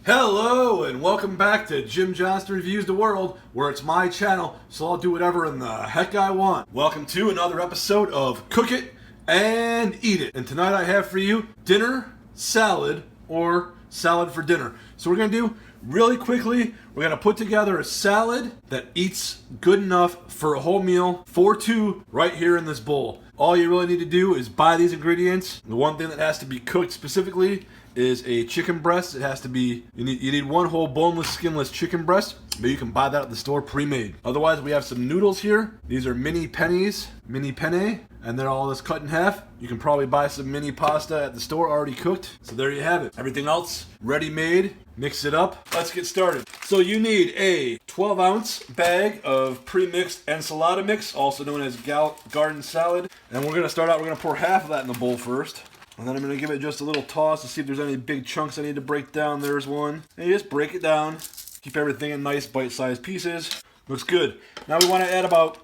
Hello and welcome back to Jim Johnston Reviews the World, where it's my channel, so I'll do whatever in the heck I want. Welcome to another episode of Cook It and Eat It. And tonight I have for you dinner, salad, or salad for dinner. So we're going to do, really quickly, we're going to put together a salad that eats good enough for a whole meal for two right here in this bowl. All you really need to do is buy these ingredients. The one thing that has to be cooked specifically is a chicken breast. It has to be, you need one whole boneless, skinless chicken breast, but you can buy that at the store pre-made. Otherwise, we have some noodles here. These are mini penne, and they're all just cut in half. You can probably buy some mini pasta at the store already cooked. So there you have it. Everything else ready-made. Mix it up. Let's get started. So you need a 12-ounce bag of pre-mixed enchilada mix, also known as garden salad. And we're gonna start out, we're gonna pour half of that in the bowl first. And then I'm going to give it just a little toss to see if there's any big chunks I need to break down. There's one. And you just break it down. Keep everything in nice bite-sized pieces. Looks good. Now we want to add about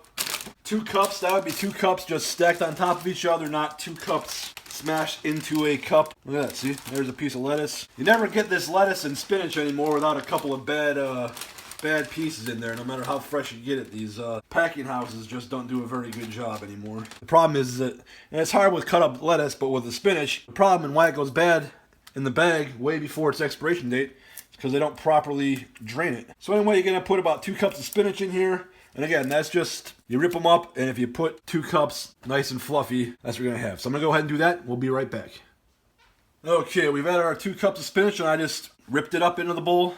2 cups. That would be 2 cups just stacked on top of each other, not 2 cups smashed into a cup. Look at that, see? There's a piece of lettuce. You never get this lettuce and spinach anymore without a couple of bad pieces in there, no matter how fresh you get it. These packing houses just don't do a very good job anymore. The problem is that, and it's hard with cut up lettuce, but with the spinach, the problem and why it goes bad in the bag way before its expiration date is because they don't properly drain it. So anyway, you're going to put about 2 cups of spinach in here. And again, that's just, you rip them up, and if you put 2 cups nice and fluffy, that's what you're going to have. So I'm going to go ahead and do that. We'll be right back. Okay, we've added our 2 cups of spinach, and I just ripped it up into the bowl.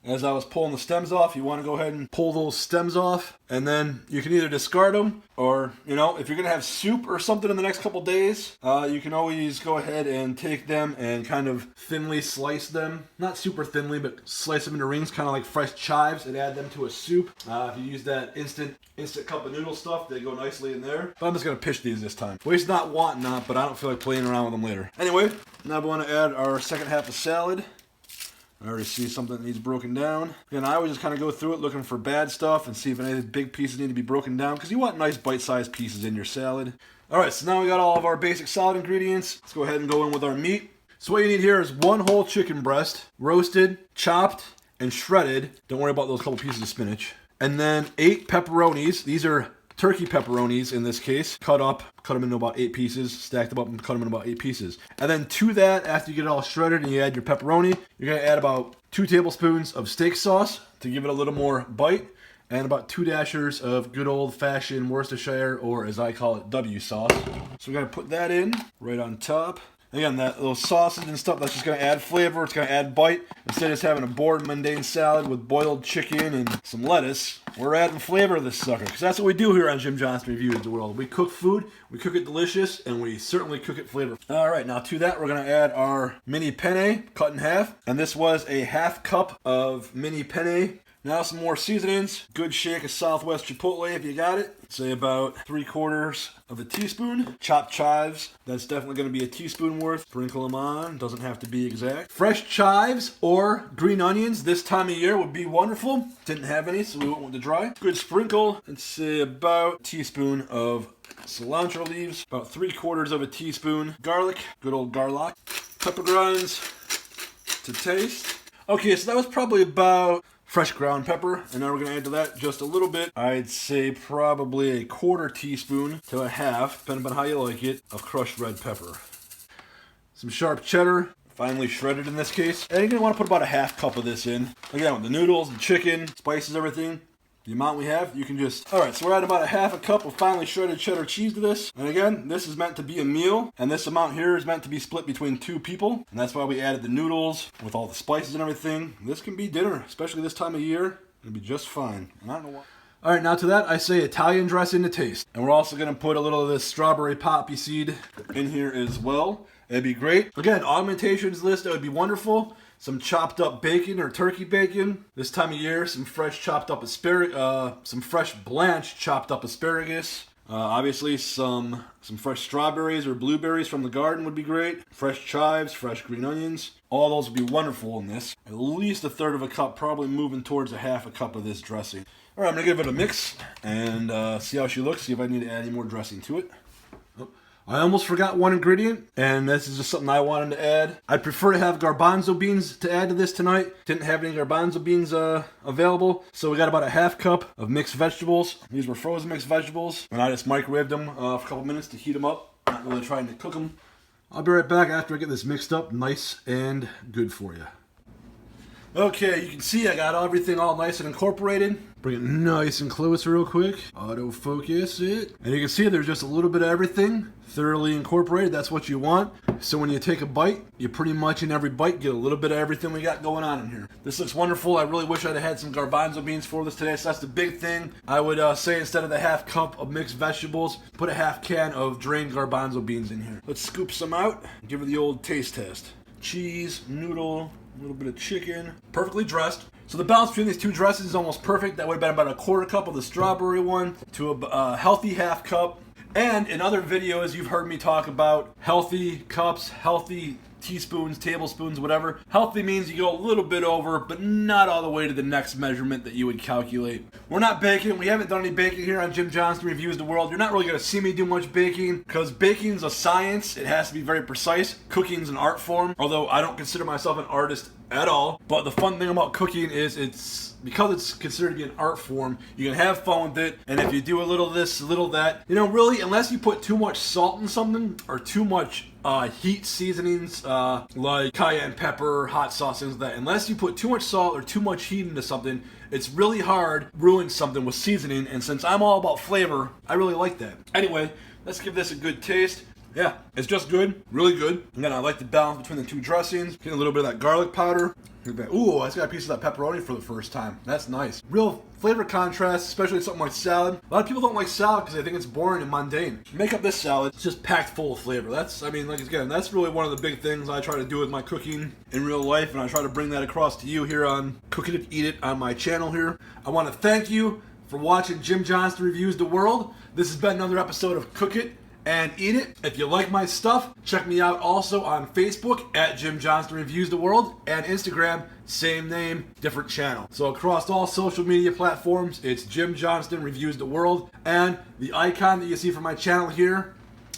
As I was pulling the stems off, you want to go ahead and pull those stems off, and then you can either discard them, or, you know, if you're going to have soup or something in the next couple days, you can always go ahead and take them and kind of thinly slice them. Not super thinly, but slice them into rings, kind of like fresh chives, and add them to a soup. If you use that instant cup of noodle stuff, they go nicely in there. But I'm just going to pish these this time. Waste not, want not, but I don't feel like playing around with them later. Anyway, now we want to add our second half of salad. I already see something that needs broken down. Again, I always just kind of go through it looking for bad stuff and see if any of the big pieces need to be broken down, because you want nice bite-sized pieces in your salad. Alright, so now we got all of our basic salad ingredients. Let's go ahead and go in with our meat. So what you need here is 1 whole chicken breast, roasted, chopped, and shredded. Don't worry about those couple pieces of spinach. And then 8 pepperonis. These are turkey pepperonis in this case, cut them into about 8 pieces, stacked them up and cut them in about 8 pieces. And then to that, after you get it all shredded and you add your pepperoni, you're going to add about 2 tablespoons of steak sauce to give it a little more bite, and about 2 dashers of good old-fashioned Worcestershire, or as I call it, W sauce. So we're going to put that in right on top. Again, those sauces and stuff, that's just going to add flavor. It's going to add bite. Instead of just having a bored, mundane salad with boiled chicken and some lettuce, we're adding flavor to this sucker. Because that's what we do here on Jim Johnston Reviews the World. We cook food, we cook it delicious, and we certainly cook it flavorful. All right, now to that, we're going to add our mini penne cut in half. And this was a 1/2 cup of mini penne. Now some more seasonings. Good shake of Southwest Chipotle if you got it. Say about 3/4 of a teaspoon. Chopped chives. That's definitely going to be a teaspoon worth. Sprinkle them on. Doesn't have to be exact. Fresh chives or green onions this time of year would be wonderful. Didn't have any, so we went with the dry. Good sprinkle. Let's say about a teaspoon of cilantro leaves. About 3/4 of a teaspoon garlic. Good old garlic. Pepper grinds to taste. Okay, so that was probably about fresh ground pepper, and now we're going to add to that just a little bit. I'd say probably 1/4 teaspoon to a half, depending on how you like it, of crushed red pepper. Some sharp cheddar, finely shredded in this case. And you're going to want to put about a 1/2 cup of this in. Again, with the noodles, the chicken, spices, everything. The amount we have, you can just... Alright, so we're adding about a 1/2 cup of finely shredded cheddar cheese to this. And again, this is meant to be a meal. And this amount here is meant to be split between 2 people. And that's why we added the noodles with all the spices and everything. This can be dinner, especially this time of year. It'll be just fine. And I don't know why. Alright, now to that, I say Italian dressing to taste. And we're also going to put a little of this strawberry poppy seed in here as well. It'd be great. Again, augmentations list, that would be wonderful. Some chopped up bacon or turkey bacon. This time of year, some fresh chopped up asparagus, some fresh blanched chopped up asparagus. Obviously, some fresh strawberries or blueberries from the garden would be great. Fresh chives, fresh green onions. All those would be wonderful in this. At least 1/3 of a cup, probably moving towards a 1/2 cup of this dressing. All right, I'm gonna give it a mix and see how she looks. See if I need to add any more dressing to it. Oh, I almost forgot one ingredient, and this is just something I wanted to add. I'd prefer to have garbanzo beans to add to this tonight. Didn't have any garbanzo beans available, so we got about a half cup of mixed vegetables. These were frozen mixed vegetables, and I just microwaved them for a couple minutes to heat them up. Not really trying to cook them. I'll be right back after I get this mixed up nice and good for you. Okay, you can see I got everything all nice and incorporated. Bring it nice and close real quick. Autofocus it. And you can see there's just a little bit of everything thoroughly incorporated. That's what you want. So when you take a bite, you pretty much in every bite get a little bit of everything we got going on in here. This looks wonderful. I really wish I'd had some garbanzo beans for this today. So that's the big thing. I would say instead of the half cup of mixed vegetables, put a half can of drained garbanzo beans in here. Let's scoop some out and give it the old taste test. Cheese, noodle, a little bit of chicken, perfectly dressed. So the balance between these two dressings is almost perfect. That would have been about a quarter cup of the strawberry one to a healthy half cup. And in other videos, you've heard me talk about healthy cups, healthy teaspoons, tablespoons, whatever. Healthy means you go a little bit over, but not all the way to the next measurement that you would calculate. We're not baking. We haven't done any baking here on Jim Johnston Reviews the World. You're not really going to see me do much baking because baking's a science. It has to be very precise. Cooking's an art form, although I don't consider myself an artist at all. But the fun thing about cooking is because it's considered to be an art form, you can have fun with it, and if you do a little this, a little that, you know, really, unless you put too much salt in something, or too much heat seasonings, like cayenne pepper, hot sauce, things like that, unless you put too much salt or too much heat into something, it's really hard to ruin something with seasoning, and since I'm all about flavor, I really like that. Anyway, let's give this a good taste. Yeah, it's just good, really good. And then I like the balance between the two dressings. Get a little bit of that garlic powder. Ooh, I just got a piece of that pepperoni for the first time. That's nice. Real flavor contrast, especially something like salad. A lot of people don't like salad because they think it's boring and mundane. Make up this salad, it's just packed full of flavor. That's really one of the big things I try to do with my cooking in real life, and I try to bring that across to you here on Cook It, Eat It on my channel here. I want to thank you for watching Jim Johnston Reviews the World. This has been another episode of Cook It and Eat It. If you like my stuff, check me out also on Facebook at Jim Johnston Reviews the World, and Instagram, same name, different channel. So across all social media platforms, it's Jim Johnston Reviews the World, and the icon that you see for my channel here,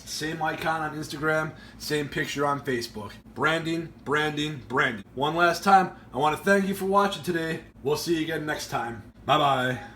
same icon on Instagram, same picture on Facebook. Branding, branding, branding. One last time, I want to thank you for watching today. We'll see you again next time. Bye-bye.